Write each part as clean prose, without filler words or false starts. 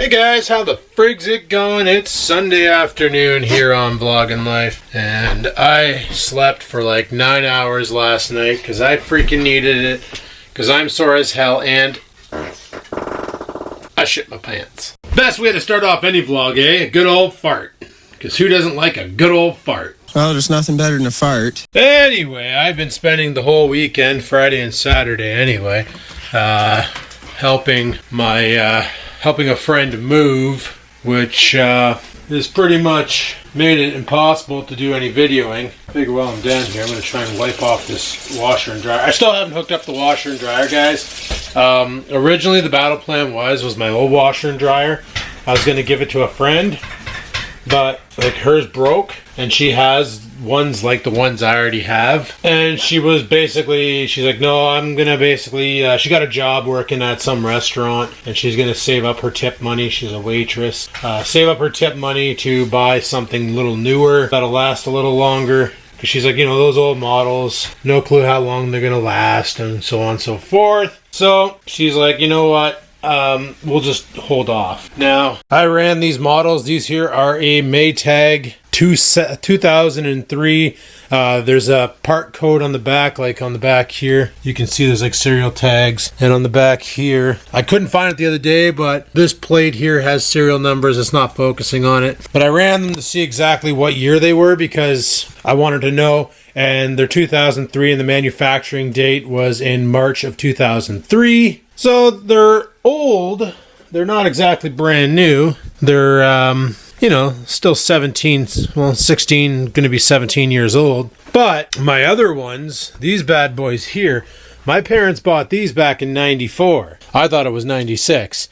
Hey guys, how the frig's it going? It's Sunday afternoon here on Vlogging Life, and I slept for like 9 hours last night because I freaking needed it, because I'm sore as hell and I shit my pants. Best way to start off any vlog, eh? A good old fart. Because who doesn't like a good old fart? Well, there's nothing better than a fart. Anyway, I've been spending the whole weekend, Friday and Saturday anyway, helping a friend move, which has pretty much made it impossible to do any videoing. I figure while I'm down here, I'm going to try and wipe off this washer and dryer. I still haven't hooked up the washer and dryer, guys. Originally, the battle plan was my old washer and dryer. I was going to give it to a friend, but like hers broke, and she has ones like the ones I already have. And she's like, no, I'm gonna she got a job working at some restaurant, and she's gonna save up her tip money. She's a waitress. Save up her tip money to buy something a little newer that'll last a little longer. Because she's like, those old models, no clue how long they're gonna last, and so on and so forth. So she's like, you know what? We'll just hold off. Now, I ran these models. These here are a Maytag 2003. There's a part code on the back, like on the back here. You can see there's like serial tags. And on the back here, I couldn't find it the other day, but this plate here has serial numbers. It's not focusing on it. But I ran them to see exactly what year they were because I wanted to know. And they're 2003, and the manufacturing date was in March of 2003. So they're old. They're not exactly brand new. They're, still 16, going to be 17 years old. But my other ones, these bad boys here, my parents bought these back in 94. I thought it was 96.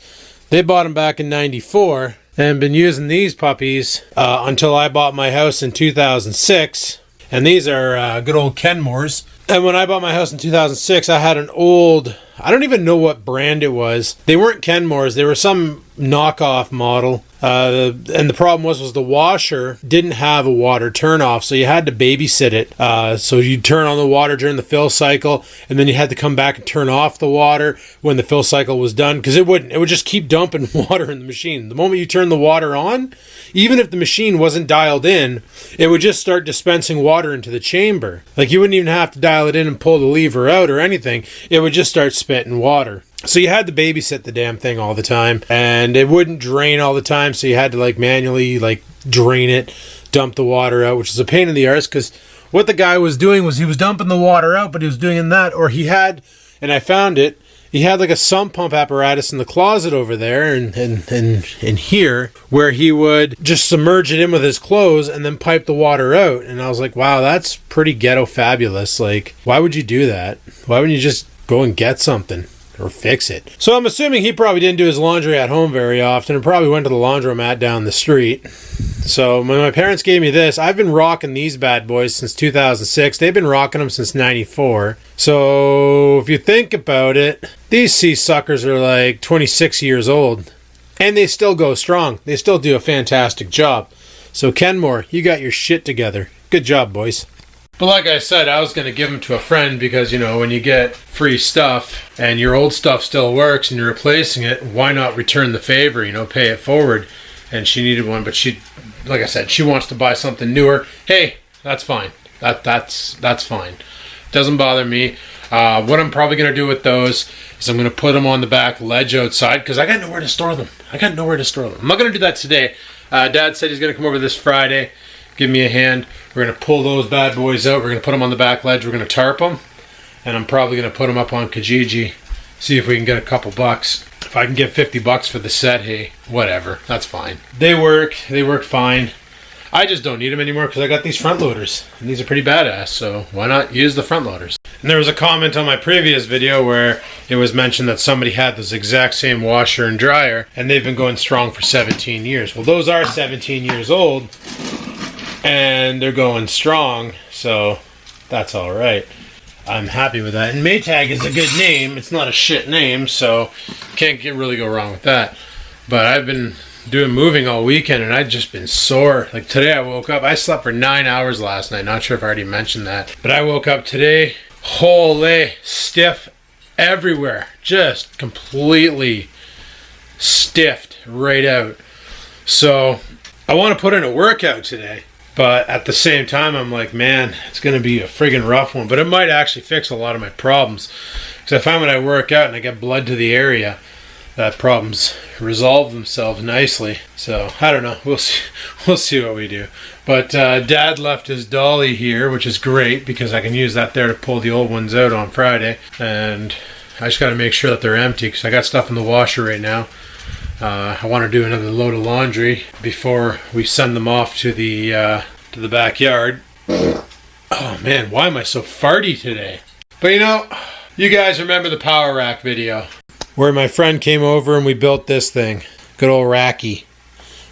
They bought them back in 94 and been using these puppies until I bought my house in 2006. And these are good old Kenmores. And when I bought my house in 2006, I had an old, I don't even know what brand it was. They weren't Kenmores. They were some knockoff model. And the problem was the washer didn't have a water turnoff, so you had to babysit it. So you'd turn on the water during the fill cycle, and then you had to come back and turn off the water when the fill cycle was done, because it would just keep dumping water in the machine. The moment you turn the water on, even if the machine wasn't dialed in, it would just start dispensing water into the chamber. Like, you wouldn't even have to dial it in and pull the lever out or anything. It would just start spitting water. So you had to babysit the damn thing all the time, and it wouldn't drain all the time, so you had to manually drain it, dump the water out, which is a pain in the arse, because what the guy was doing was he was dumping the water out, but he was doing that, or he had, and I found it, he had like a sump pump apparatus in the closet over there and here, where he would just submerge it in with his clothes and then pipe the water out. And I was like, wow, that's pretty ghetto fabulous. Like, why would you do that? Why wouldn't you just go and get something or fix it? So I'm assuming he probably didn't do his laundry at home very often and probably went to the laundromat down the street. So when my parents gave me this, I've been rocking these bad boys since 2006. They've been rocking them since 94. So if you think about it, these sea suckers are like 26 years old. And they still go strong. They still do a fantastic job. So Kenmore, you got your shit together. Good job, boys. But like I said, I was going to give them to a friend because, when you get free stuff and your old stuff still works and you're replacing it, why not return the favor, pay it forward? And she needed one, but like I said, she wants to buy something newer. Hey, that's fine. That's fine. Doesn't bother me. What I'm probably going to do with those is I'm going to put them on the back ledge outside because I got nowhere to store them. I'm not going to do that today. Dad said he's going to come over this Friday, give me a hand. We're going to pull those bad boys out. We're going to put them on the back ledge. We're going to tarp them. And I'm probably going to put them up on Kijiji. See if we can get a couple bucks. If I can get $50 for the set, hey, whatever. That's fine. They work fine. I just don't need them anymore because I got these front loaders. And these are pretty badass, so why not use the front loaders? And there was a comment on my previous video where it was mentioned that somebody had this exact same washer and dryer, and they've been going strong for 17 years. Well, those are 17 years old, and they're going strong, so that's all right. I'm happy with that. And Maytag is a good name. It's not a shit name, so can't really go wrong with that. But I've been doing moving all weekend, and I've just been sore. Like today I woke up, I slept for 9 hours last night. Not sure if I already mentioned that. But I woke up today, holy, stiff everywhere. Just completely stiffed right out. So I want to put in a workout today, but at the same time I'm like, man, it's going to be a friggin' rough one, but it might actually fix a lot of my problems, because I find when I work out and I get blood to the area, that problems resolve themselves nicely. So I don't know, we'll see what we do. But Dad left his dolly here, which is great because I can use that there to pull the old ones out on Friday, and I just got to make sure that they're empty because I got stuff in the washer right now. I want to do another load of laundry before we send them off to the backyard. Oh man, why am I so farty today? But you know, you guys remember the power rack video where my friend came over and we built this thing, good old racky,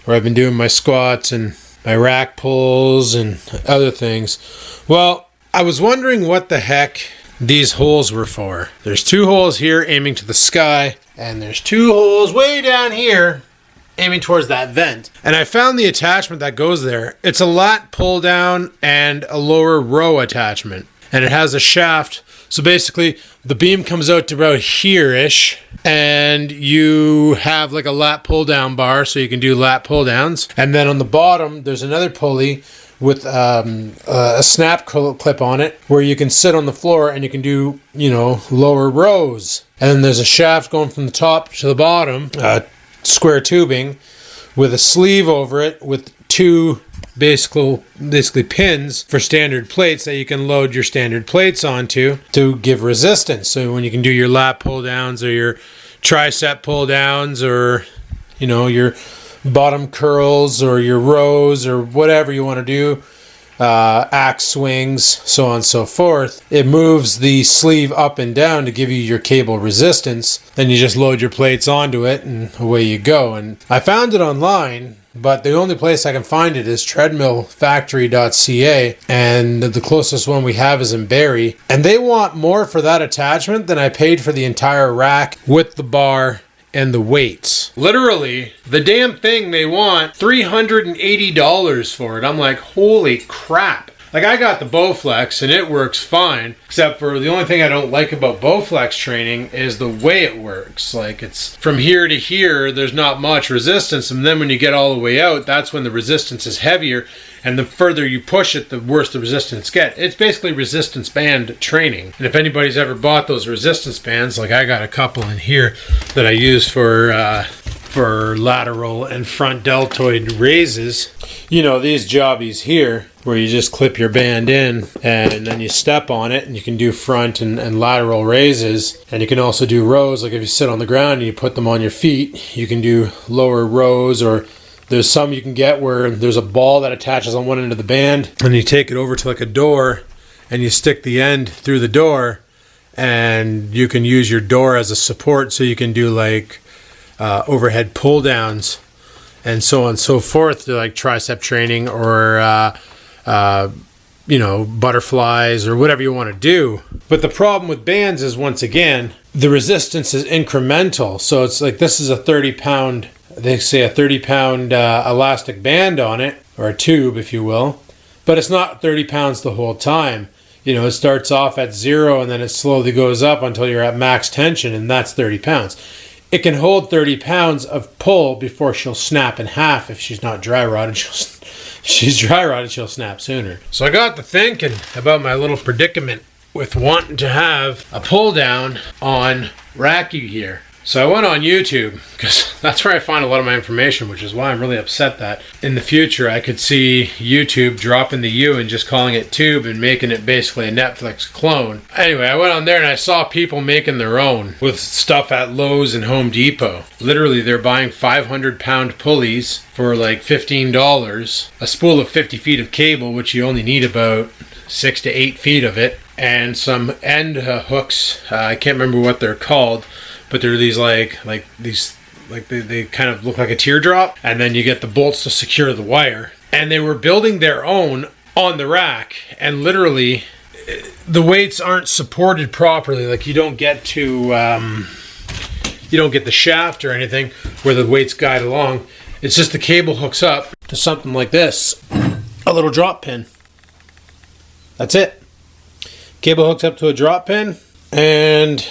where I've been doing my squats and my rack pulls and other things. Well, I was wondering what the heck these holes were for. There's 2 holes here aiming to the sky, and there's 2 holes way down here aiming towards that vent. And I found the attachment that goes there. It's a lat pull down and a lower row attachment, and it has a shaft. So basically the beam comes out to about here-ish, and you have like a lat pull down bar so you can do lat pull downs. And then on the bottom there's another pulley with a snap clip on it where you can sit on the floor and you can do, you know, lower rows. And then there's a shaft going from the top to the bottom, square tubing with a sleeve over it with 2 basically pins for standard plates that you can load your standard plates onto to give resistance. So when you can do your lat pull downs or your tricep pull downs, or you know, your bottom curls or your rows or whatever you want to do, axe swings, so on and so forth, it moves the sleeve up and down to give you your cable resistance. Then you just load your plates onto it and away you go. And I found it online, but the only place I can find it is treadmillfactory.ca, and the closest one we have is in Barrie. And they want more for that attachment than I paid for the entire rack with the bar and the weights. Literally, the damn thing they want $380 for it. I'm like, holy crap. Like, I got the Bowflex and it works fine, except for the only thing I don't like about Bowflex training is the way it works. Like, it's from here to here, there's not much resistance, and then when you get all the way out, that's when the resistance is heavier, and the further you push it, the worse the resistance gets. It's basically resistance band training. And if anybody's ever bought those resistance bands, like I got a couple in here that I use for lateral and front deltoid raises. You know, these jobbies here where you just clip your band in and then you step on it, and you can do front and lateral raises. And you can also do rows, like if you sit on the ground and you put them on your feet, you can do lower rows. Or there's some you can get where there's a ball that attaches on one end of the band, and you take it over to like a door and you stick the end through the door, and you can use your door as a support, so you can do like overhead pull downs and so on and so forth, to like tricep training or you know, butterflies or whatever you want to do. But the problem with bands is, once again, the resistance is incremental. So it's like, this is a 30-pound, they say a 30-pound elastic band on it, or a tube, if you will, but it's not 30 pounds the whole time. You know, it starts off at 0 and then it slowly goes up until you're at max tension, and that's 30 pounds. It can hold 30 pounds of pull before she'll snap in half. If she's not dry rotted, she's dry rotted, she'll snap sooner. So I got to thinking about my little predicament with wanting to have a pull down on Racky here. So I went on YouTube, because that's where I find a lot of my information, which is why I'm really upset that in the future I could see YouTube dropping the U and just calling it Tube and making it basically a Netflix clone. Anyway, I went on there and I saw people making their own with stuff at Lowe's and Home Depot. Literally, they're buying 500-pound pulleys for like $15, a spool of 50 feet of cable, which you only need about 6 to 8 feet of it, and some end hooks. I can't remember what they're called, but they're these they kind of look like a teardrop, and then you get the bolts to secure the wire. And they were building their own on the rack, and literally the weights aren't supported properly. Like, you don't get the shaft or anything where the weights guide along. It's just the cable hooks up to something like this, a little drop pin. That's it. Cable hooks up to a drop pin, and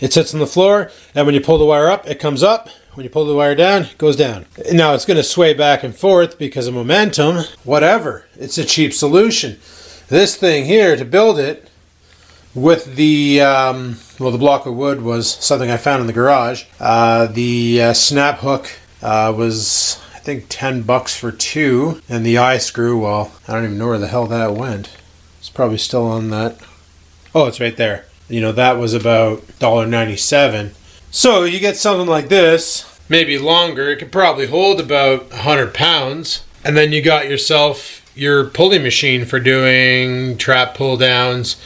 it sits on the floor, and when you pull the wire up, it comes up. when you pull the wire down, it goes down. Now it's going to sway back and forth because of momentum. Whatever. It's a cheap solution. This thing here, to build it, with the, the block of wood was something I found in the garage. The snap hook was, I think, $10 for two. And the eye screw, well, I don't even know where the hell that went. It's probably still on that. Oh, it's right there. You know, that was about $1.97. So you get something like this, maybe longer. It could probably hold about 100 pounds. And then you got yourself your pulley machine for doing trap pull downs.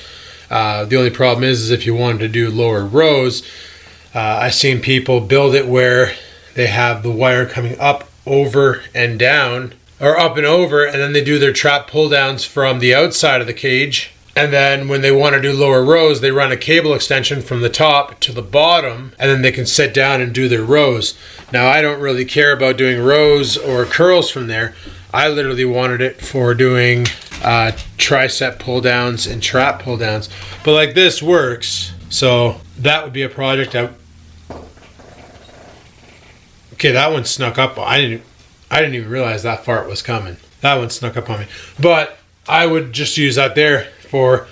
The only problem is if you wanted to do lower rows, I've seen people build it where they have the wire coming up, over, and down, or up and over, and then they do their trap pull downs from the outside of the cage. And then when they want to do lower rows, they run a cable extension from the top to the bottom, and then they can sit down and do their rows. Now, I don't really care about doing rows or curls from there. I literally wanted it for doing tricep pull downs and trap pull downs. But like this works. So that would be a project. Okay, that one snuck up. I didn't even realize that fart was coming. That one snuck up on me. But I would just use that there for,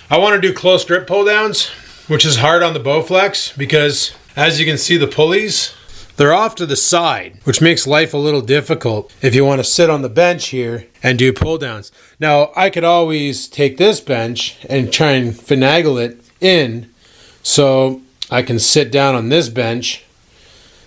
I want to do close grip pull downs, which is hard on the Bowflex because as you can see, the pulleys, they're off to the side, which makes life a little difficult if you want to sit on the bench here and do pull downs. Now, I could always take this bench and try and finagle it in so I can sit down on this bench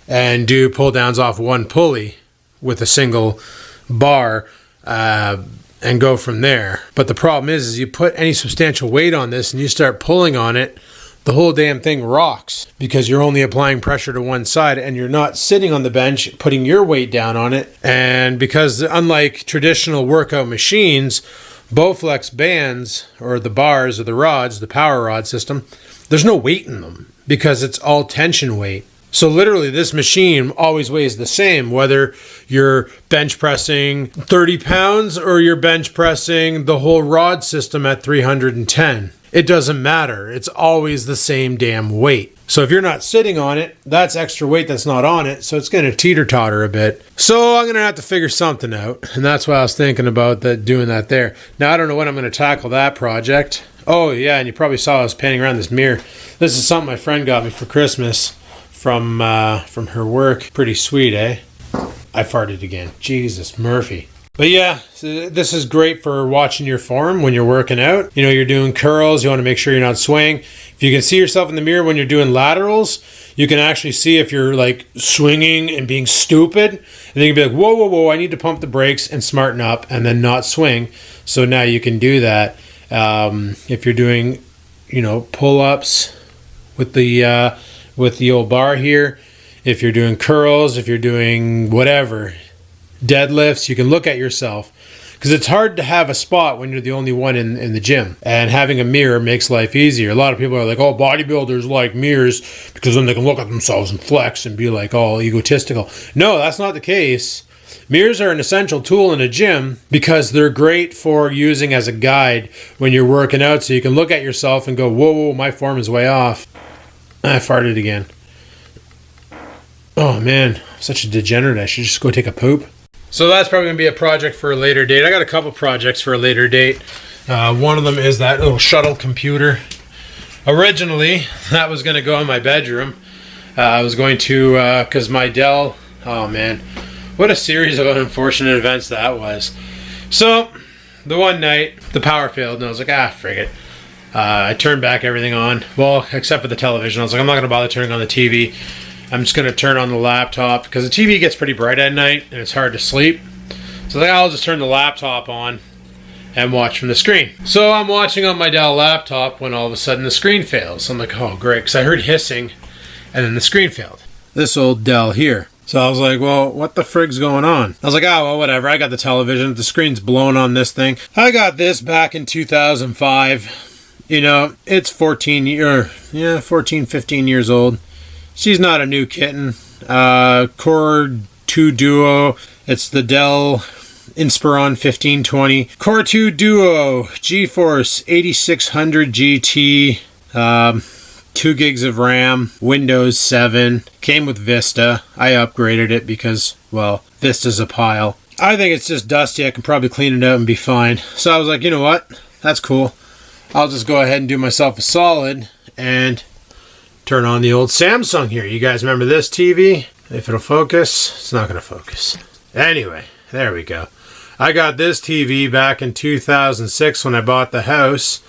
and do pull downs off one pulley with a single bar and go from there. But the problem is you put any substantial weight on this and you start pulling on it, the whole damn thing rocks because you're only applying pressure to one side and you're not sitting on the bench putting your weight down on it. And because unlike traditional workout machines, Bowflex bands or the bars or the rods, the power rod system, there's no weight in them because it's all tension weight. So literally this machine always weighs the same, whether you're bench pressing 30 pounds or you're bench pressing the whole rod system at 310. It doesn't matter. It's always the same damn weight. So if you're not sitting on it, that's extra weight that's not on it. So it's going to teeter-totter a bit. So I'm going to have to figure something out. And that's why I was thinking about doing that there. Now, I don't know when I'm going to tackle that project. Oh, yeah, and you probably saw I was painting around this mirror. This is something my friend got me for Christmas from her work. Pretty sweet, eh? I farted again. Jesus, Murphy. But yeah, so this is great for watching your form when you're working out. You know, you're doing curls, you want to make sure you're not swaying. If you can see yourself in the mirror when you're doing laterals, you can actually see if you're like swinging and being stupid. And then you can be like, whoa, whoa, whoa, I need to pump the brakes and smarten up and then not swing. So now you can do that. If you're doing, you know, pull-ups with the old bar here, if you're doing curls, if you're doing whatever, deadlifts, you can look at yourself because it's hard to have a spot when you're the only one in the gym, and having a mirror makes life easier. A lot of people are like, oh, bodybuilders like mirrors because then they can look at themselves and flex and be like all egotistical. No, that's not the case. Mirrors are an essential tool in a gym because they're great for using as a guide when you're working out, so you can look at yourself and go, whoa, my form is way off. I farted again. Oh man, I'm such a degenerate. I should just go take a poop. So that's probably going to be a project for a later date. I got a couple projects for a later date. One of them is that little shuttle computer. Originally, that was going to go in my bedroom. I was going to, because my Dell, oh man, what a series of unfortunate events that was. So, the one night, the power failed, and I was like, frig it. I turned back everything on, well, except for the television. I was like, I'm not going to bother turning on the TV. I'm just going to turn on the laptop because the TV gets pretty bright at night and it's hard to sleep. So I'll just turn the laptop on and watch from the screen. So I'm watching on my Dell laptop when all of a sudden the screen fails. I'm like, oh great, because I heard hissing and then the screen failed. This old Dell here. So I was like, well, what the frig's going on? I was like, well, whatever. I got the television. The screen's blown on this thing. I got this back in 2005. You know, it's 15 years old. She's not a new kitten. Core 2 Duo. It's the Dell Inspiron 1520. Core 2 Duo GeForce 8600 GT. 2 gigs of RAM, Windows 7, came with Vista. I upgraded it because, well, Vista's a pile. I think it's just dusty. I can probably clean it out and be fine. So I was like, you know what? That's cool. I'll just go ahead and do myself a solid and turn on the old Samsung here. You guys remember this TV? If it'll focus, it's not going to focus. Anyway, there we go. I got this TV back in 2006 when I bought the house,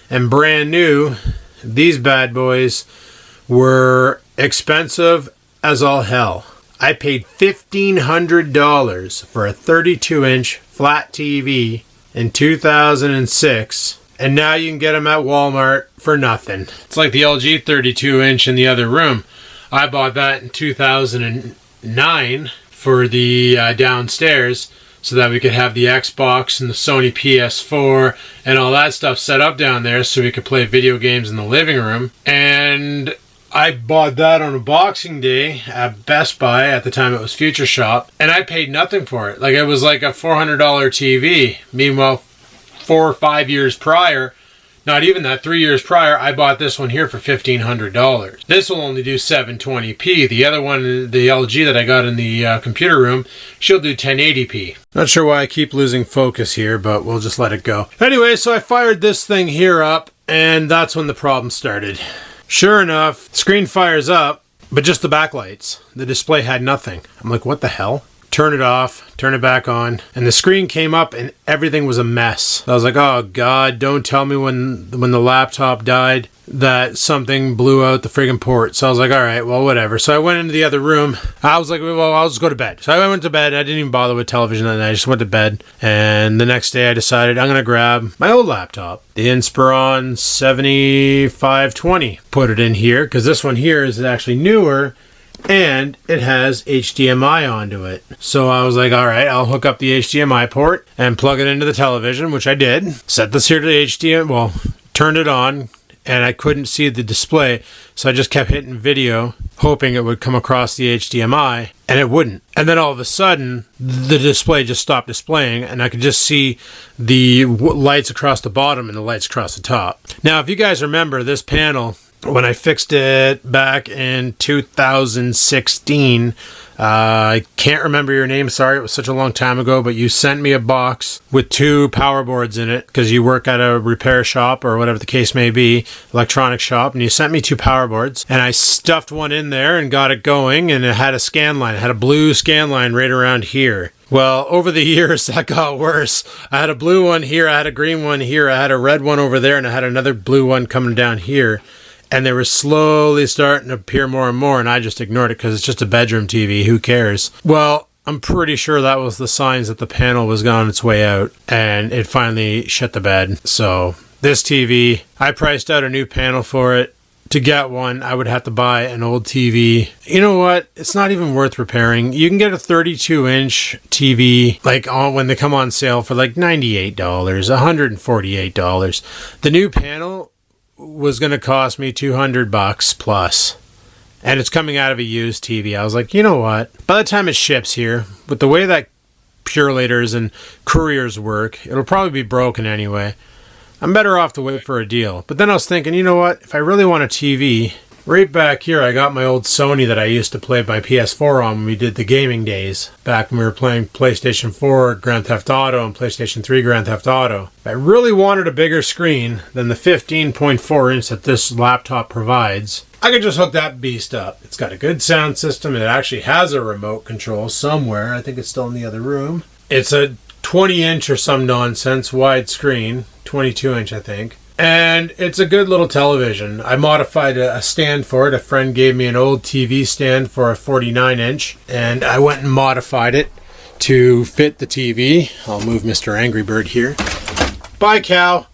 and brand new. These bad boys were expensive as all hell. I paid $1,500 for a 32-inch flat TV in 2006, and now you can get them at Walmart for nothing. It's like the LG 32-inch in the other room. I bought that in 2009 for the downstairs, so that we could have the Xbox and the Sony PS4 and all that stuff set up down there so we could play video games in the living room. And I bought that on a Boxing Day at Best Buy. At the time it was Future Shop, and I paid nothing for it. Like, it was like a $400 TV. Meanwhile, 4 or 5 years prior, not even that, 3 years prior, I bought this one here for $1,500. This will only do 720p. The other one, the LG that I got in the computer room, she'll do 1080p. Not sure why I keep losing focus here, but we'll just let it go. Anyway, so I fired this thing here up, and that's when the problem started. Sure enough, screen fires up, but just the backlights. The display had nothing. I'm like, what the hell? Turn it off, turn it back on, and the screen came up and everything was a mess. I was like, oh God, don't tell me when the laptop died that something blew out the friggin' port. So I was like, all right, well, whatever. So I went into the other room. I was like, well, I'll just go to bed. So I went to bed. I didn't even bother with television that night. I just went to bed. And the next day I decided I'm going to grab my old laptop, the Inspiron 7520. Put it in here because this one here is actually newer, and it has HDMI onto it. So I was like, all right, I'll hook up the HDMI port and plug it into the television, which I did. Set this here to the HDMI, well, turned it on, and I couldn't see the display. So I just kept hitting video, hoping it would come across the HDMI, and it wouldn't. And then all of a sudden, the display just stopped displaying, and I could just see the lights across the bottom and the lights across the top. Now, if you guys remember this panel, when I fixed it back in 2016, I can't remember your name, sorry, it was such a long time ago, but you sent me a box with 2 power boards in it because you work at a repair shop or whatever the case may be, electronic shop, and you sent me 2 power boards, and I stuffed one in there and got it going, and it had a scan line. It had a blue scan line right around here. Well, over the years, that got worse. I had a blue one here, I had a green one here, I had a red one over there, and I had another blue one coming down here. And they were slowly starting to appear more and more, and I just ignored it because it's just a bedroom TV. Who cares? Well, I'm pretty sure that was the signs that the panel was on its way out, and it finally shit the bed. So this TV, I priced out a new panel for it. To get one, I would have to buy an old TV. You know what? It's not even worth repairing. You can get a 32-inch TV like when they come on sale for like $98, $148. The new panel was going to cost me $200 plus, and it's coming out of a used TV. I was like, you know what? By the time it ships here, with the way that Purelators and couriers work, it'll probably be broken anyway. I'm better off to wait for a deal. But then I was thinking, you know what? If I really want a TV, right back here, I got my old Sony that I used to play my PS4 on when we did the gaming days, back when we were playing PlayStation 4 Grand Theft Auto and PlayStation 3 Grand Theft Auto. If I really wanted a bigger screen than the 15.4 inch that this laptop provides, I could just hook that beast up. It's got a good sound system, and it actually has a remote control somewhere. I think it's still in the other room. It's a 20 inch or some nonsense wide screen, 22 inch I think. And it's a good little television. I modified a stand for it. A friend gave me an old TV stand for a 49 inch, and I went and modified it to fit the TV. I'll move Mr. Angry Bird here. Bye, cow.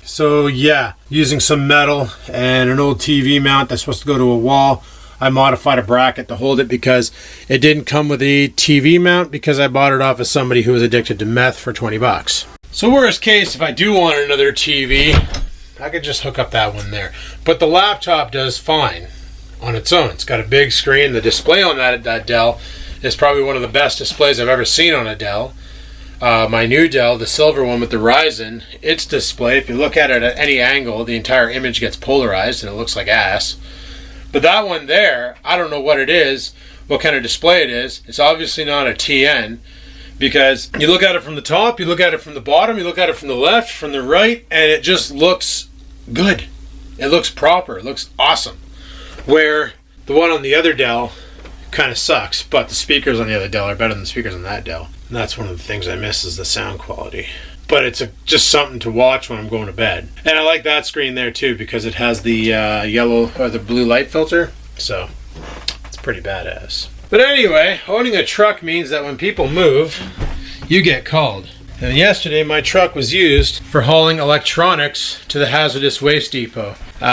So yeah, using some metal and an old TV mount that's supposed to go to a wall. I modified a bracket to hold it because it didn't come with a TV mount because I bought it off of somebody who was addicted to meth for $20. So worst case, if I do want another TV, I could just hook up that one there. But the laptop does fine on its own. It's got a big screen. The display on that Dell is probably one of the best displays I've ever seen on a Dell. My new Dell, the silver one with the Ryzen, its display, if you look at it at any angle, the entire image gets polarized and it looks like ass. But that one there, I don't know what it is, what kind of display it is. It's obviously not a TN, because you look at it from the top, you look at it from the bottom, you look at it from the left, from the right, and it just looks good. It looks proper. It looks awesome. Where the one on the other Dell kind of sucks, but the speakers on the other Dell are better than the speakers on that Dell. And that's one of the things I miss, is the sound quality. But it's just something to watch when I'm going to bed. And I like that screen there too, because it has the yellow or the blue light filter. So it's pretty badass. But anyway, owning a truck means that when people move, you get called. And yesterday my truck was used for hauling electronics to the hazardous waste depot. They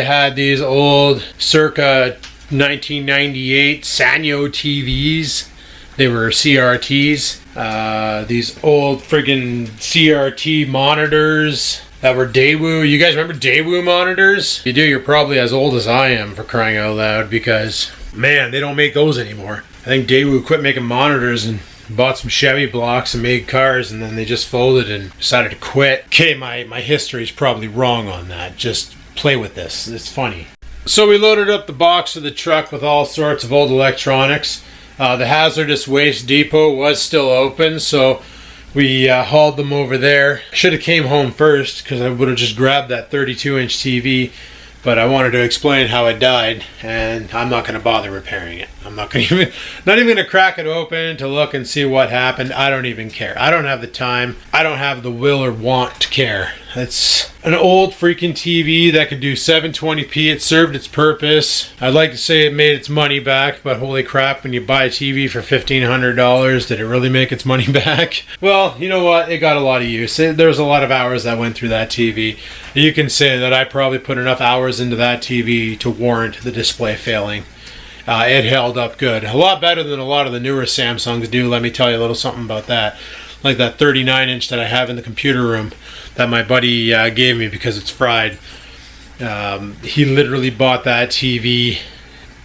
had these old circa 1998 Sanyo TVs. They were CRTs. These old friggin' CRT monitors that were Daewoo. You guys remember Daewoo monitors? If you do, you're probably as old as I am, for crying out loud, because, man, they don't make those anymore. I think Daewoo quit making monitors and bought some Chevy blocks and made cars, and then they just folded and decided to quit. Okay, my history's probably wrong on that. Just play with this. It's funny. So we loaded up the box of the truck with all sorts of old electronics. The hazardous waste depot was still open, so we hauled them over there. Should have came home first, because I would have just grabbed that 32-inch TV, but I wanted to explain how it died, and I'm not going to bother repairing it. I'm not even going to crack it open to look and see what happened. I don't even care. I don't have the time. I don't have the will or want to care. It's an old freaking TV that could do 720p. It served its purpose. I'd like to say it made its money back, but holy crap, when you buy a TV for $1,500, did it really make its money back? Well, you know what? It got a lot of use. There's a lot of hours that went through that TV. You can say that I probably put enough hours into that TV to warrant the display failing. It held up good. A lot better than a lot of the newer Samsungs do. Let me tell you a little something about that. Like that 39-inch that I have in the computer room that my buddy gave me because it's fried. He literally bought that TV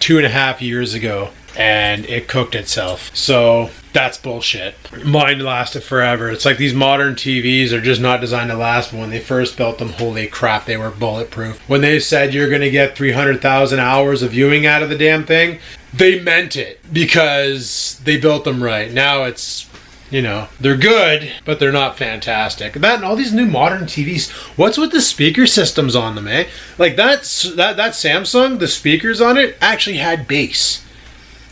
2.5 years ago, and it cooked itself. So that's bullshit. Mine lasted forever. It's like these modern TVs are just not designed to last, but when they first built them, holy crap, they were bulletproof. When they said you're going to get 300,000 hours of viewing out of the damn thing, they meant it, because they built them right. Now it's, you know, they're good, but they're not fantastic. That and all these new modern TVs, what's with the speaker systems on them, eh? Like that Samsung, the speakers on it actually had bass.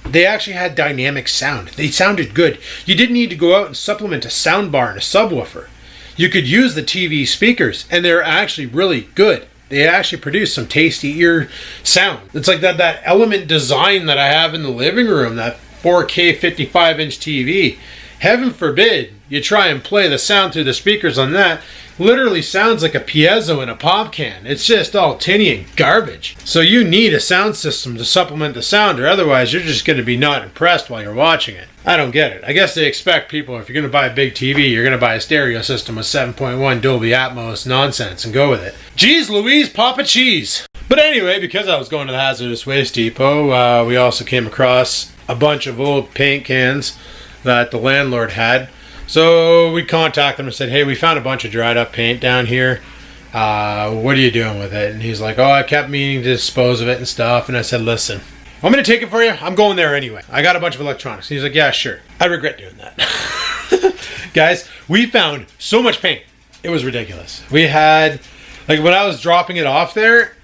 They actually had dynamic sound. They sounded good. You didn't need to go out and supplement a soundbar and a subwoofer. You could use the TV speakers, and they're actually really good. They actually produce some tasty ear sound. It's like that Element design that I have in the living room, that 4K 55-inch TV. Heaven forbid you try and play the sound through the speakers on that. Literally sounds like a piezo in a pop can. It's just all tinny and garbage. So you need a sound system to supplement the sound, or otherwise you're just going to be not impressed while you're watching it. I don't get it. I guess they expect people, if you're going to buy a big TV, you're going to buy a stereo system with 7.1 Dolby Atmos nonsense and go with it. Jeez Louise, Papa Cheese. But anyway, because I was going to the hazardous waste depot, we also came across a bunch of old paint cans that the landlord had. So we contacted him and said, hey, we found a bunch of dried up paint down here. What are you doing with it? And he's like, oh, I kept meaning to dispose of it and stuff. And I said, listen, I'm going to take it for you. I'm going there anyway. I got a bunch of electronics. And he's like, yeah, sure. I regret doing that. Guys, we found so much paint. It was ridiculous. We had, like, when I was dropping it off there,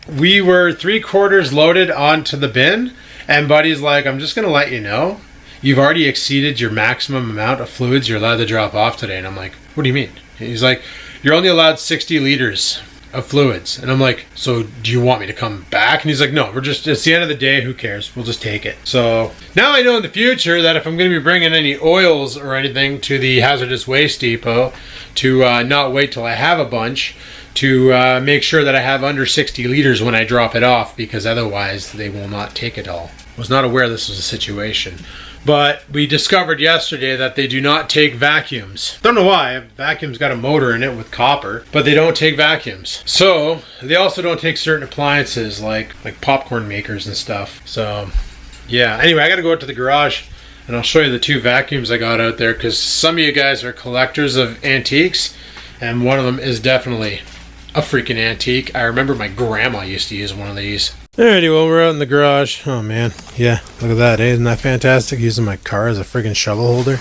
we were 3/4 loaded onto the bin. And Buddy's like, I'm just going to let you know, you've already exceeded your maximum amount of fluids you're allowed to drop off today. And I'm like, what do you mean? He's like, you're only allowed 60 liters of fluids. And I'm like, so do you want me to come back? And he's like, no, it's the end of the day. Who cares? We'll just take it. So now I know in the future that if I'm going to be bringing any oils or anything to the hazardous waste depot, to not wait till I have a bunch, to make sure that I have under 60 liters when I drop it off, because otherwise they will not take it all. I was not aware this was a situation. But we discovered yesterday that they do not take vacuums. Don't know why. Vacuum's got a motor in it with copper, but they don't take vacuums. So they also don't take certain appliances like popcorn makers and stuff. So yeah. Anyway, I got to go out to the garage. And I'll show you the two vacuums I got out there, because some of you guys are collectors of antiques, and one of them is definitely a freaking antique. I remember my grandma used to use one of these. Alrighty, well, we're out in the garage. Oh man, yeah, look at that, isn't that fantastic? Using my car as a freaking shovel holder.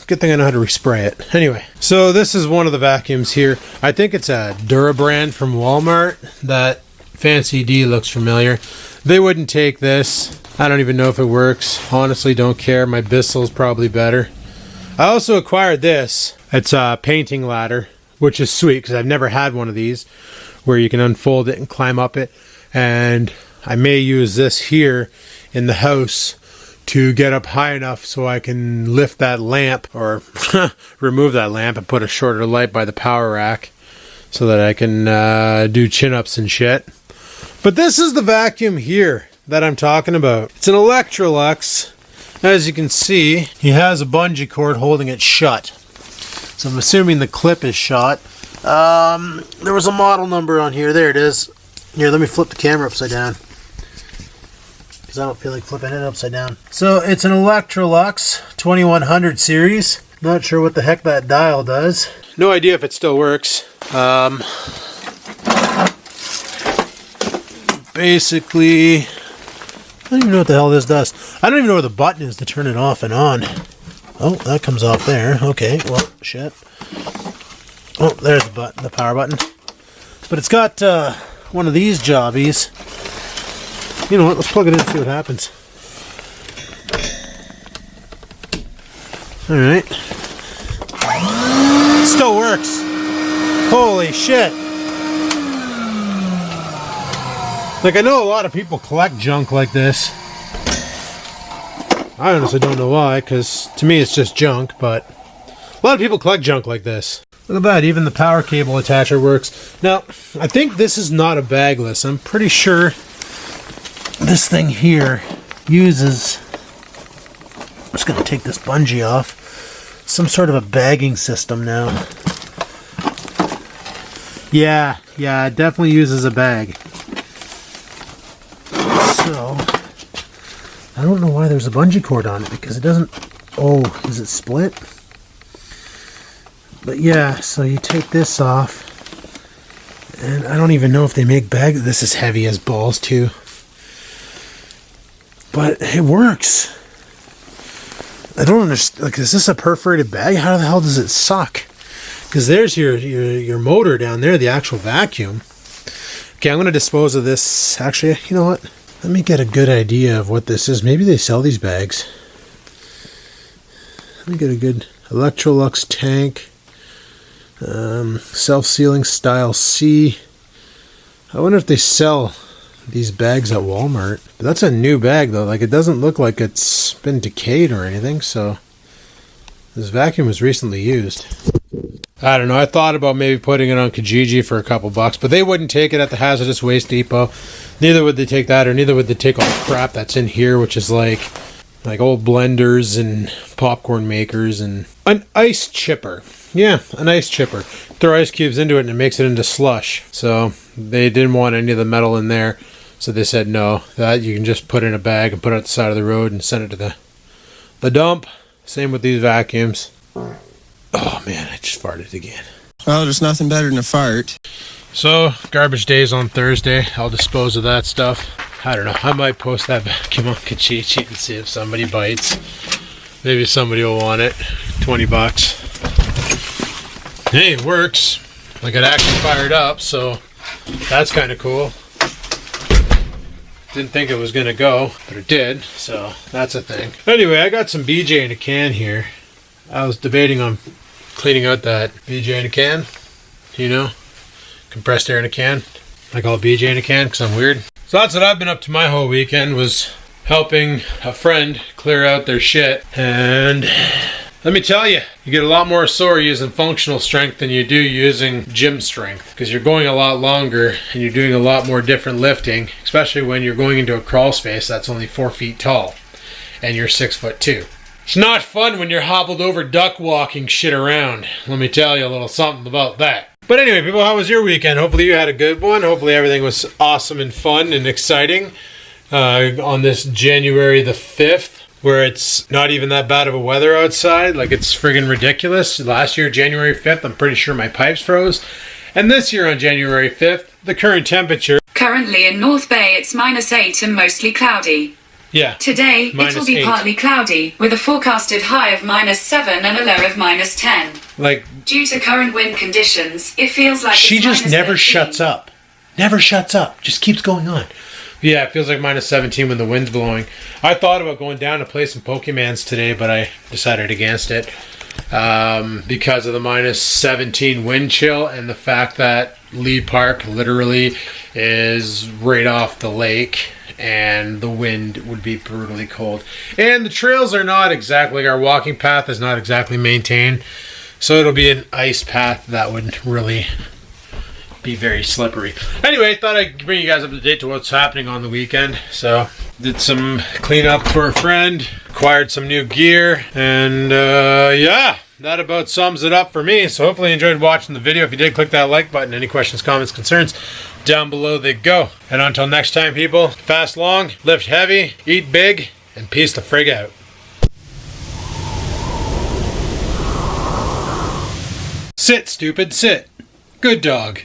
Good thing I know how to respray it. Anyway, so this is one of the vacuums here. I think it's a Durabrand from Walmart. That fancy D looks familiar. They wouldn't take this. I don't even know if it works. Honestly, don't care. My Bissell's probably better. I also acquired this. It's a painting ladder, which is sweet because I've never had one of these where you can unfold it and climb up it. And I may use this here in the house to get up high enough so I can lift that lamp or remove that lamp and put a shorter light by the power rack so that I can do chin-ups and shit. But this is the vacuum here that I'm talking about. It's an Electrolux. As you can see, he has a bungee cord holding it shut. So I'm assuming the clip is shot. There was a model number on here. There it is. Here, let me flip the camera upside down, because I don't feel like flipping it upside down. So it's an Electrolux 2100 series. Not sure what the heck that dial does. No idea if it still works. Basically, I don't even know what the hell this does. I don't even know where the button is to turn it off and on. Oh, that comes off there. Okay, well, shit. Oh, there's the button, the power button. But it's got one of these jobbies. You know what? Let's plug it in and see what happens. All right. It still works. Holy shit. Like, I know a lot of people collect junk like this. I honestly don't know why, because to me it's just junk, but a lot of people collect junk like this. Look at that, even the power cable attacher works. Now, I think this is not a bagless. I'm pretty sure this thing here uses, I'm just going to take this bungee off, some sort of a bagging system now. Yeah, it definitely uses a bag. So, I don't know why there's a bungee cord on it, because it doesn't... Oh, is it split? But yeah, so you take this off, and I don't even know if they make bags. This is heavy as balls too. But it works. I don't understand. Like, is this a perforated bag? How the hell does it suck? Because there's your motor down there, the actual vacuum. Okay, I'm going to dispose of this. Actually, you know what? Let me get a good idea of what this is. Maybe they sell these bags. Let me get a good Electrolux tank. Self-sealing style C. I wonder if they sell these bags at Walmart. But that's a new bag though. Like, it doesn't look like it's been decayed or anything. So this vacuum was recently used. I don't know. I thought about maybe putting it on Kijiji for a couple bucks, but they wouldn't take it at the hazardous waste depot. Neither would they take that, or neither would they take all the crap that's in here, which is like old blenders and popcorn makers and an ice chipper. Yeah, an ice chipper. Throw ice cubes into it and it makes it into slush. So they didn't want any of the metal in there. So they said no, that you can just put in a bag and put it at the side of the road and send it to the dump. Same with these vacuums. Oh man, I just farted again. Well, there's nothing better than a fart. So, garbage day is on Thursday. I'll dispose of that stuff. I don't know. I might post that vacuum on Kijiji and see if somebody bites. Maybe somebody will want it. 20 bucks. Hey, it works. Like, it actually fired up, so that's kind of cool. Didn't think it was going to go, but it did, so that's a thing. Anyway, I got some BJ in a can here. I was debating on cleaning out that BJ in a can. You know? Compressed air in a can. I call it BJ in a can because I'm weird. So that's what I've been up to my whole weekend, was helping a friend clear out their shit. And let me tell you, you get a lot more sore using functional strength than you do using gym strength, because you're going a lot longer and you're doing a lot more different lifting, especially when you're going into a crawl space that's only 4 feet tall and you're 6'2". It's not fun when you're hobbled over duck walking shit around. Let me tell you a little something about that. But anyway, people, how was your weekend? Hopefully you had a good one. Hopefully everything was awesome and fun and exciting on this January the 5th. where it's not even that bad of a weather outside. Like, it's friggin' ridiculous. Last year, January 5th, I'm pretty sure my pipes froze. And this year on January 5th, the current temperature... Currently in North Bay, it's -8 and mostly cloudy. Yeah. Today, it'll be -8. partly cloudy, with a forecasted high of -7 and a low of -10. Like... Due to current wind conditions, it feels like she it's just never -13. shuts up. Never shuts up. Just keeps going on. Yeah, it feels like -17 when the wind's blowing. I thought about going down to play some Pokemans today, but I decided against it. Because of the -17 wind chill and the fact that Lee Park literally is right off the lake and the wind would be brutally cold. And the trails are not exactly, our walking path is not exactly maintained. So it'll be an ice path that would really be very slippery. Anyway, thought I'd bring you guys up to date to what's happening on the weekend. So did some cleanup for a friend, acquired some new gear, and yeah, that about sums it up for me. So hopefully you enjoyed watching the video. If you did, click that like button. Any questions, comments, concerns, down below they go. And until next time, people, fast long, lift heavy, eat big, and peace the frig out. Sit, stupid, sit. Good dog.